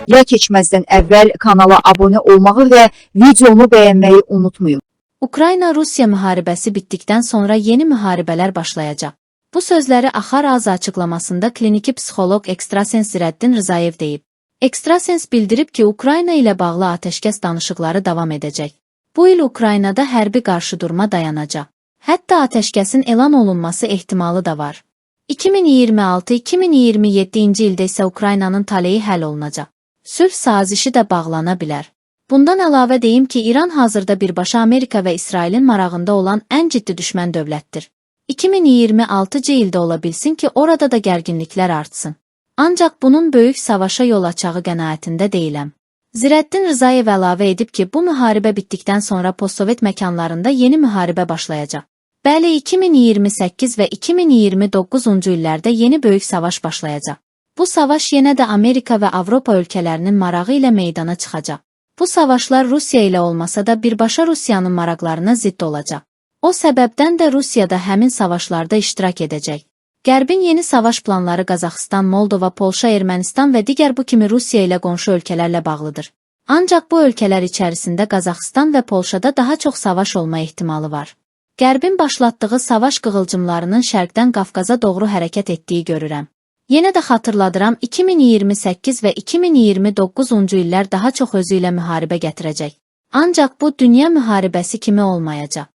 Ya keçməzdən əvvəl kanala abunə olmağı və videonu bəyənməyi unutmayın. Ukrayna-Rusiya müharibəsi bitdikdən sonra yeni müharibələr başlayacaq. Bu sözləri Axar Az açıqlamasında kliniki psixoloq ekstrasens Zirəddin Rzayev deyib. Ekstrasens bildirib ki, Ukrayna ilə bağlı atəşkəs danışıqları davam edəcək. Bu il Ukraynada hərbi qarşıdurma dayanacaq. Hətta atəşkəsin elan olunması ehtimalı da var. 2026-2027-ci ildə isə Ukraynanın taleyi həll olunacaq. Sülh sazişi də bağlana bilər. Bundan əlavə deyim ki, İran hazırda birbaşa Amerika və İsrailin marağında olan ən ciddi düşmən dövlətdir. 2026-cı ildə ola bilsin ki, orada da gərginliklər artsın. Ancaq bunun böyük savaşa yol açağı qənaətində deyiləm. Zirəddin Rzayev əlavə edib ki, bu müharibə bitdikdən sonra postsovet məkanlarında yeni müharibə başlayacaq. Bəli, 2028 və 2029-cu illərdə yeni böyük savaş başlayacaq. Bu savaş yenə də Amerika və Avropa ölkələrinin marağı ilə meydana çıxacaq. Bu savaşlar Rusiya ilə olmasa da birbaşa Rusiyanın maraqlarına zidd olacaq. O səbəbdən də Rusiya da həmin savaşlarda iştirak edəcək. Qərbin yeni savaş planları Qazaxıstan, Moldova, Polşa, Ermənistan və digər bu kimi Rusiya ilə qonşu ölkələrlə bağlıdır. Ancaq bu ölkələr içərisində Qazaxıstan və Polşada daha çox savaş olma ehtimalı var. Qərbin başlatdığı savaş qığılcımlarının şərqdən Qafqaza doğru hərəkət etdiyi görürəm. Yenə də xatırladıram, 2028 və 2029-cu illər daha çox özü ilə müharibə gətirəcək. Ancaq bu dünya müharibəsi kimi olmayacaq.